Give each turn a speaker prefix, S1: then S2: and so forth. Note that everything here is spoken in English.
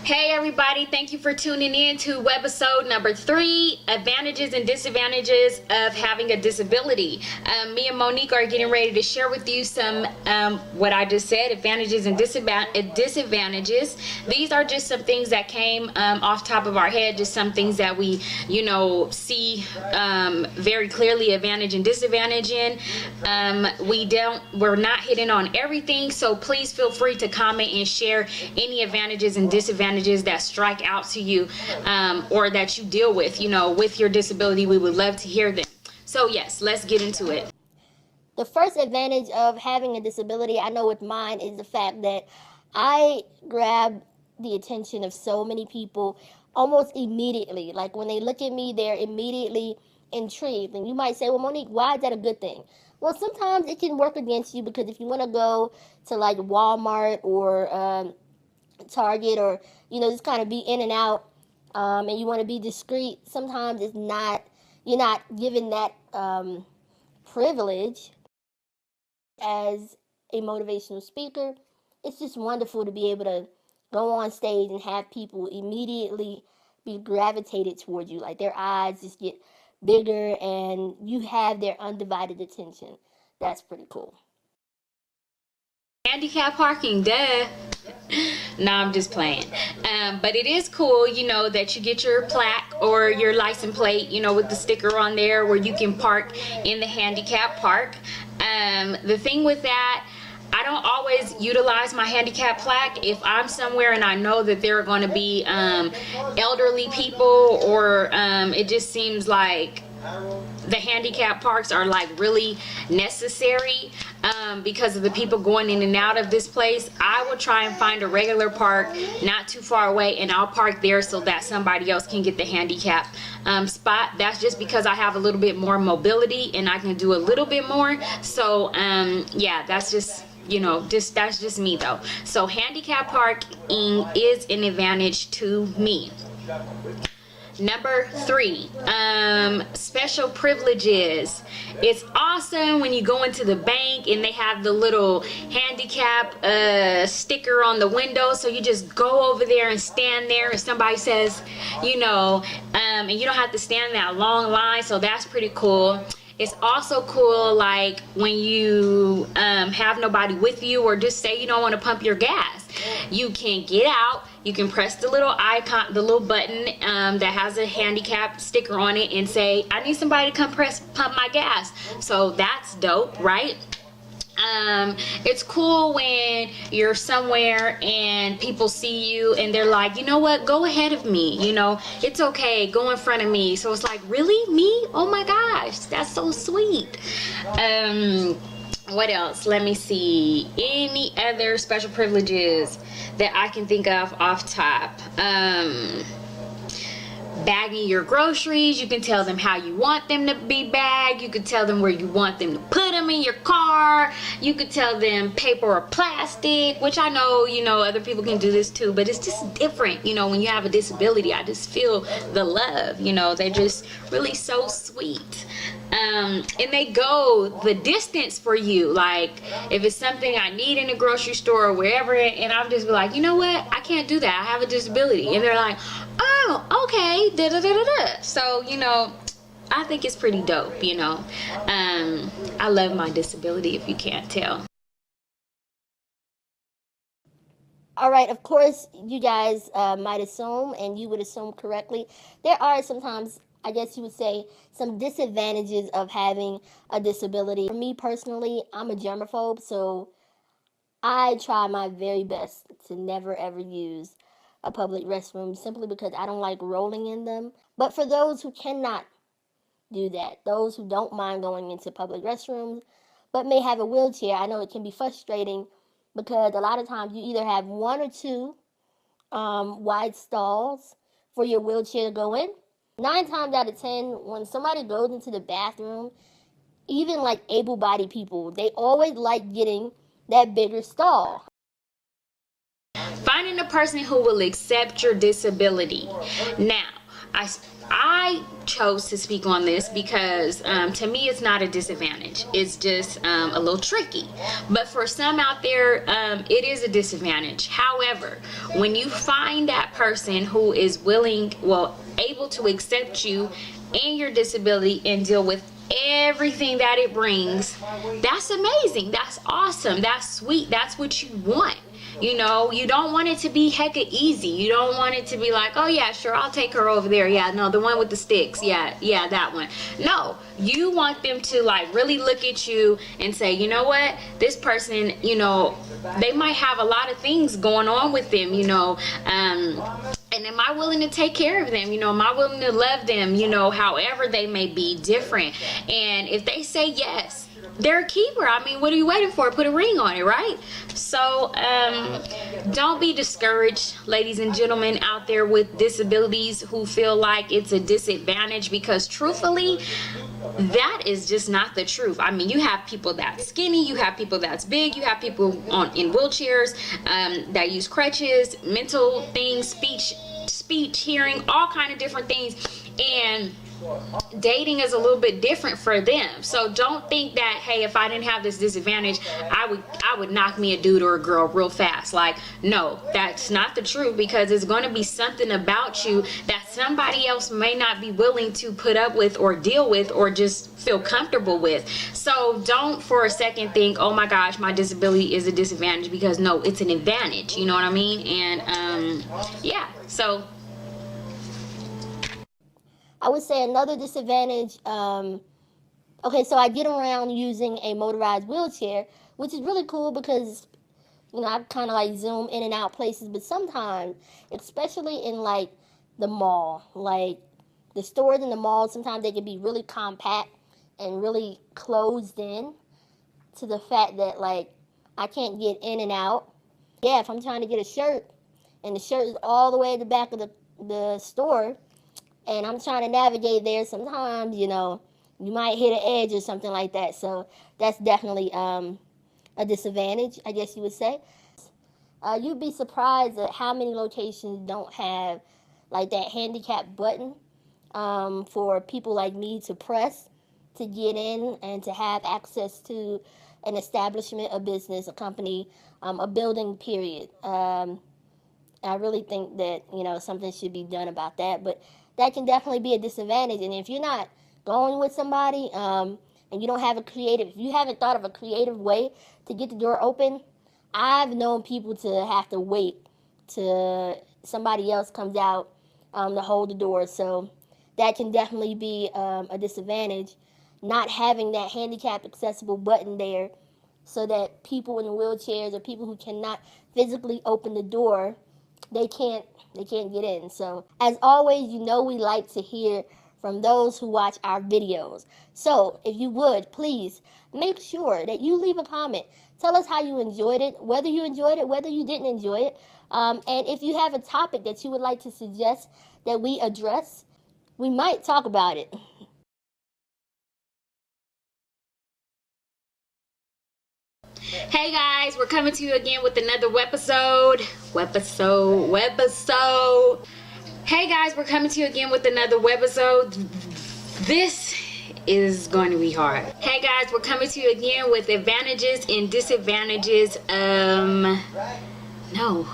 S1: Hey everybody, thank you for tuning in to Webisode number 3, Advantages and Disadvantages of Having a Disability. Me and Monique are getting ready to share with you some, what I just said, advantages and disadvantages. These are just some things that came off top of our head, just some things that we, see very clearly advantage and disadvantage in. We're not hitting on everything, so please feel free to comment and share any advantages and disadvantages that strike out to you or that you deal with, with your disability. We would love to hear them. So yes, let's get into it.
S2: The first advantage of having a disability, I know with mine, is the fact that I grab the attention of so many people almost immediately. Like when they look at me, they're immediately intrigued. And you might say, well, Monique, why is that a good thing? Well, sometimes it can work against you, because if you want to go to like Walmart or Target, or just kind of be in and out, and you want to be discreet, sometimes you're not given that privilege. As a motivational speaker, it's just wonderful to be able to go on stage and have people immediately be gravitated towards you, like their eyes just get bigger and you have their undivided attention. That's pretty cool.
S1: Handicap parking, duh. No, I'm just playing. But it is cool, that you get your plaque or your license plate, with the sticker on there where you can park in the handicap park. The thing with that, I don't always utilize my handicap plaque if I'm somewhere and I know that there are going to be elderly people, or it just seems like the handicap parks are like really necessary because of the people going in and out of this place. I will try and find a regular park not too far away, and I'll park there so that somebody else can get the handicap spot. That's just because I have a little bit more mobility and I can do a little bit more. So yeah, that's just that's just me though. So handicap parking is an advantage to me. Number 3, special privileges. It's awesome when you go into the bank and they have the little handicap sticker on the window, so you just go over there and stand there and somebody says, and you don't have to stand in that long line, so that's pretty cool. It's also cool, like when you have nobody with you, or just say you don't want to pump your gas. You can get out, you can press the little icon, the little button that has a handicap sticker on it, and say, I need somebody to come pump my gas. So that's dope, right? It's cool when you're somewhere and people see you and they're like, you know what, go ahead of me, it's okay, go in front of me. So it's like, really, me? Oh my gosh, that's so sweet. What else? Let me see. Any other special privileges that I can think of off top? Bagging your groceries, you can tell them how you want them to be bagged. You can tell them where you want them to put them in your car. You could tell them paper or plastic, which I know, other people can do this too, but it's just different. When you have a disability, I just feel the love. They're just really so sweet. And they go the distance for you. Like if it's something I need in a grocery store or wherever, and I'll just be like, you know what, I can't do that, I have a disability. And they're like, oh, okay, da da da da da. So I think it's pretty dope. I love my disability, if you can't tell.
S2: All right, of course, you guys might assume, and you would assume correctly, there are sometimes, I guess you would say, some disadvantages of having a disability. For me personally, I'm a germaphobe, so I try my very best to never ever use a public restroom, simply because I don't like rolling in them. But for those who cannot do that, those who don't mind going into public restrooms but may have a wheelchair, I know it can be frustrating, because a lot of times you either have 1 or 2 wide stalls for your wheelchair to go in. 9 times out of 10, when somebody goes into the bathroom, even like able-bodied people, they always like getting that bigger stall.
S1: Finding a person who will accept your disability. Now, I chose to speak on this because to me it's not a disadvantage. It's just a little tricky. But for some out there, it is a disadvantage. However, when you find that person who is able to accept you and your disability and deal with everything that it brings, that's amazing. That's awesome. That's sweet. That's what you want. You know, you don't want it to be hecka easy. You don't want it to be like, oh yeah, sure, I'll take her over there. Yeah, no, the one with the sticks. Yeah, that one. No, you want them to like really look at you and say, you know what, this person, you know, they might have a lot of things going on with them, you know, and am I willing to take care of them? You know, am I willing to love them, you know, however they may be different? And if they say yes, they're a keeper. I mean, what are you waiting for? Put a ring on it, right? So don't be discouraged, ladies and gentlemen out there with disabilities who feel like it's a disadvantage, because truthfully, that is just not the truth. I mean, you have people that's skinny, you have people that's big, you have people in wheelchairs that use crutches, mental things, speech, hearing, all kind of different things, and dating is a little bit different for them. So don't think that, hey, if I didn't have this disadvantage, I would knock me a dude or a girl real fast. Like, no, that's not the truth, because it's going to be something about you that somebody else may not be willing to put up with or deal with or just feel comfortable with. So don't for a second think, oh my gosh, my disability is a disadvantage, because no, it's an advantage. You know what I mean? And yeah, so
S2: I would say another disadvantage, okay, so I get around using a motorized wheelchair, which is really cool because, you know, I kind of like zoom in and out places, but sometimes, especially in like the mall, like the stores in the mall, sometimes they can be really compact and really closed in to the fact that like I can't get in and out. Yeah, if I'm trying to get a shirt and the shirt is all the way at the back of the store, and I'm trying to navigate there, sometimes, you know, you might hit an edge or something like that. So that's definitely a disadvantage, I guess you would say. You'd be surprised at how many locations don't have like that handicap button for people like me to press to get in and to have access to an establishment, a business, a company, a building, period. I really think that, you know, something should be done about that. But that can definitely be a disadvantage. And if you're not going with somebody and you don't have if you haven't thought of a creative way to get the door open, I've known people to have to wait till somebody else comes out to hold the door. So that can definitely be a disadvantage, not having that handicap accessible button there so that people in wheelchairs or people who cannot physically open the door, they can't get in. So as always, you know, we like to hear from those who watch our videos. So if you would, please make sure that you leave a comment. Tell us how you enjoyed it, whether you enjoyed it, whether you didn't enjoy it. And if you have a topic that you would like to suggest that we address, we might talk about it.
S1: Hey guys, we're coming to you again with another webisode. Hey guys, we're coming to you again with another webisode. This is going to be hard. Hey guys, we're coming to you again with advantages and disadvantages. No.